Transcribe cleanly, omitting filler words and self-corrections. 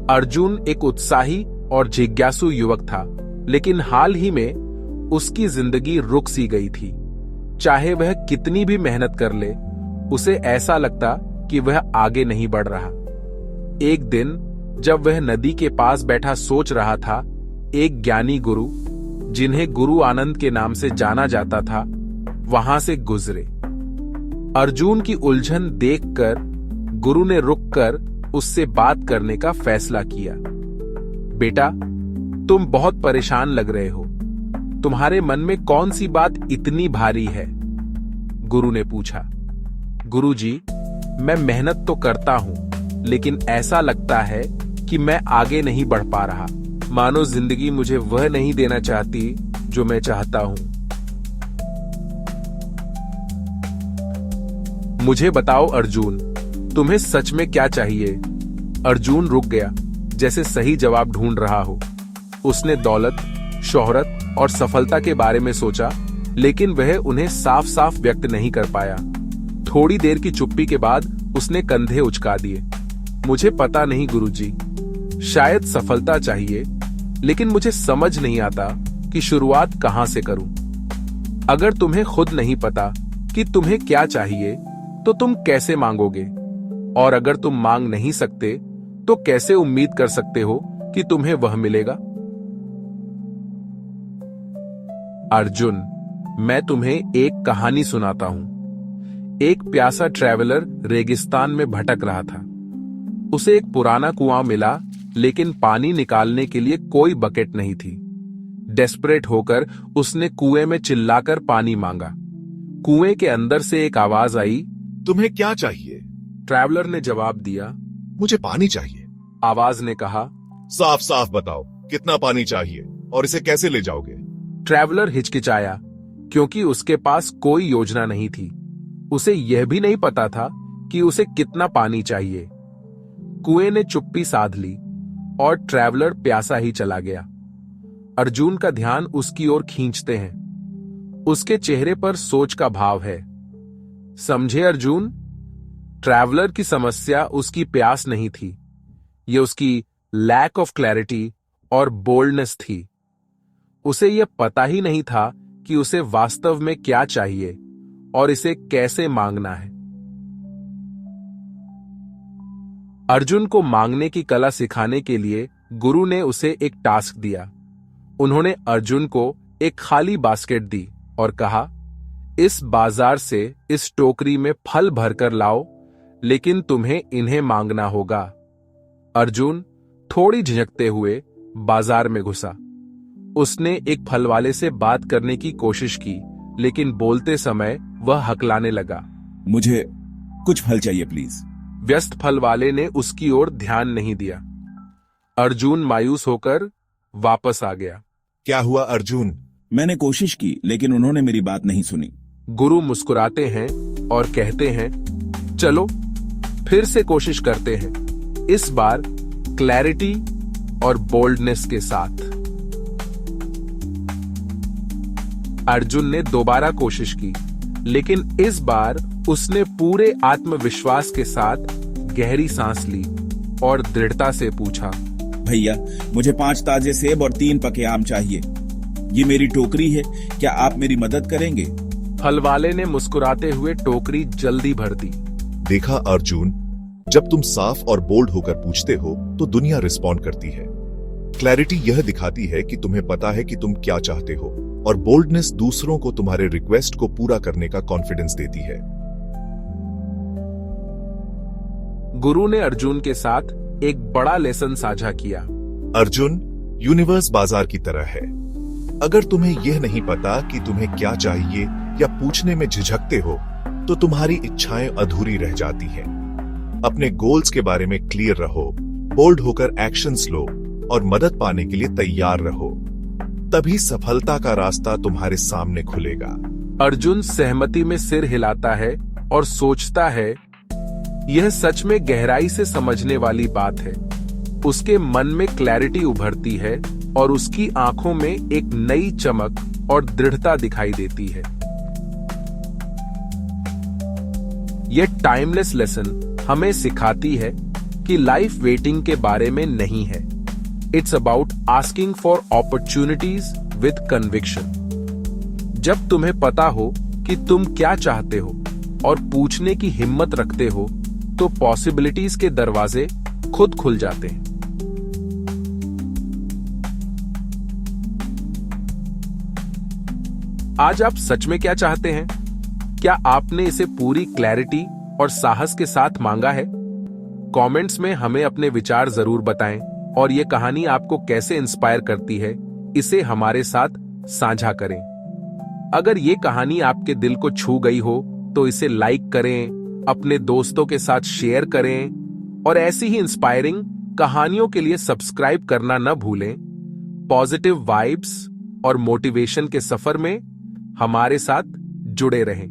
अर्जुन एक उत्साही और जिज्ञासु युवक था, लेकिन हाल ही में उसकी जिंदगी रुक सी गई थी। चाहे वह कितनी भी मेहनत कर ले, उसे ऐसा लगता कि वह आगे नहीं बढ़ रहा। एक दिन जब वह नदी के पास बैठा सोच रहा था, एक ज्ञानी गुरु, जिन्हें गुरु आनंद के नाम से जाना जाता था, वहां से गुजरे। अर्जुन की उलझन देखकर गुरु ने रुककर उससे बात करने का फैसला किया। बेटा, तुम बहुत परेशान लग रहे हो। तुम्हारे मन में कौन सी बात इतनी भारी है? गुरु ने पूछा। गुरुजी, मैं मेहनत तो करता हूं, लेकिन ऐसा लगता है कि मैं आगे नहीं बढ़ पा रहा। मानो जिंदगी मुझे वह नहीं देना चाहती जो मैं चाहता हूं। मुझे बताओ अर्जुन, तुम्हें सच में क्या चाहिए? अर्जुन रुक गया, जैसे सही जवाब ढूंढ रहा हो। उसने दौलत, शोहरत और सफलता के बारे में सोचा, लेकिन वह उन्हें साफ साफ व्यक्त नहीं कर पाया। थोड़ी देर की चुप्पी के बाद उसने कंधे उचका दिए। मुझे पता नहीं गुरुजी, शायद सफलता चाहिए, लेकिन मुझे समझ नहीं आता कि शुरुआत कहां से करूं। अगर तुम्हें खुद नहीं पता कि तुम्हें क्या चाहिए, तो तुम कैसे मांगोगे? और अगर तुम मांग नहीं सकते, तो कैसे उम्मीद कर सकते हो कि तुम्हें वह मिलेगा? अर्जुन, मैं तुम्हें एक कहानी सुनाता हूं। एक प्यासा ट्रैवलर रेगिस्तान में भटक रहा था। उसे एक पुराना कुआं मिला, लेकिन पानी निकालने के लिए कोई बकेट नहीं थी। डेस्परेट होकर उसने कुएं में चिल्लाकर पानी मांगा। कुएं के अंदर से एक आवाज आई, तुम्हें क्या चाहिए? ट्रैवलर ने जवाब दिया, मुझे पानी चाहिए। आवाज ने कहा, साफ साफ बताओ, कितना पानी चाहिए और इसे कैसे ले जाओगे? ट्रैवलर हिचकिचाया, क्योंकि उसके पास कोई योजना नहीं थी। उसे यह भी नहीं पता था कि उसे कितना पानी चाहिए। कुएं ने चुप्पी साध ली और ट्रैवलर प्यासा ही चला गया। अर्जुन का ध्यान उसकी ओर खींचते हैं। उसके चेहरे पर सोच का भाव है। समझे अर्जुन, ट्रैवलर की समस्या उसकी प्यास नहीं थी, यह उसकी लैक ऑफ क्लैरिटी और बोल्डनेस थी। उसे यह पता ही नहीं था कि उसे वास्तव में क्या चाहिए और इसे कैसे मांगना है। अर्जुन को मांगने की कला सिखाने के लिए गुरु ने उसे एक टास्क दिया। उन्होंने अर्जुन को एक खाली बास्केट दी और कहा, इस बाजार से इस टोकरी में फल भरकर लाओ, लेकिन तुम्हें इन्हें मांगना होगा। अर्जुन थोड़ी झिझकते हुए बाजार में घुसा। उसने एक फल वाले से बात करने की कोशिश की, लेकिन बोलते समय वह हकलाने लगा। मुझे कुछ फल चाहिए प्लीज। व्यस्त फल वाले ने उसकी ओर ध्यान नहीं दिया। अर्जुन मायूस होकर वापस आ गया। क्या हुआ अर्जुन? मैंने कोशिश की, लेकिन उन्होंने मेरी बात नहीं सुनी। गुरु मुस्कुराते हैं और कहते हैं, चलो फिर से कोशिश करते हैं, इस बार क्लैरिटी और बोल्डनेस के साथ। अर्जुन ने दोबारा कोशिश की, लेकिन इस बार उसने पूरे आत्मविश्वास के साथ गहरी सांस ली और दृढ़ता से पूछा, भैया, मुझे 5 ताजे सेब और 3 पके आम चाहिए। ये मेरी टोकरी है, क्या आप मेरी मदद करेंगे? फल वाले ने मुस्कुराते हुए टोकरी जल्दी भर दी। देखा अर्जुन, जब तुम साफ और बोल्ड होकर पूछते हो तो दुनिया रिस्पॉन्ड करती है। क्लैरिटी यह दिखाती है कि तुम्हें पता है कि तुम क्या चाहते हो, और बोल्डनेस दूसरों को तुम्हारे रिक्वेस्ट को पूरा करने का कॉन्फिडेंस देती है। गुरु ने अर्जुन के साथ एक बड़ा लेसन साझा किया। अर्जुन, यूनिवर्स बाजार की तरह है। अगर तुम्हें यह नहीं पता कि तुम्हें क्या चाहिए या पूछने में झिझकते हो, तो तुम्हारी इच्छाएं अधूरी रह जाती हैं। अपने गोल्स के बारे में क्लियर रहो, बोल्ड होकर एक्शंस लो और मदद पाने के लिए तैयार रहो। तभी सफलता का रास्ता तुम्हारे सामने खुलेगा। अर्जुन सहमति में सिर हिलाता है और सोचता है, यह सच में गहराई से समझने वाली बात है। उसके मन में क्लैरिटी उभरती है और उसकी आंखों में एक नई चमक और दृढ़ता दिखाई देती है। यह टाइमलेस लेसन हमें सिखाती है कि लाइफ वेटिंग के बारे में नहीं है। It's about asking for opportunities with conviction. जब तुम्हें पता हो कि तुम क्या चाहते हो और पूछने की हिम्मत रखते हो, तो पॉसिबिलिटीज के दरवाजे खुद खुल जाते हैं। आज आप सच में क्या चाहते हैं? क्या आपने इसे पूरी क्लैरिटी और साहस के साथ मांगा है? कमेंट्स में हमें अपने विचार जरूर बताएं और ये कहानी आपको कैसे इंस्पायर करती है, इसे हमारे साथ साझा करें। अगर ये कहानी आपके दिल को छू गई हो तो इसे लाइक करें, अपने दोस्तों के साथ शेयर करें और ऐसी ही इंस्पायरिंग कहानियों के लिए सब्सक्राइब करना न भूलें। पॉजिटिव वाइब्स और मोटिवेशन के सफर में हमारे साथ जुड़े रहें।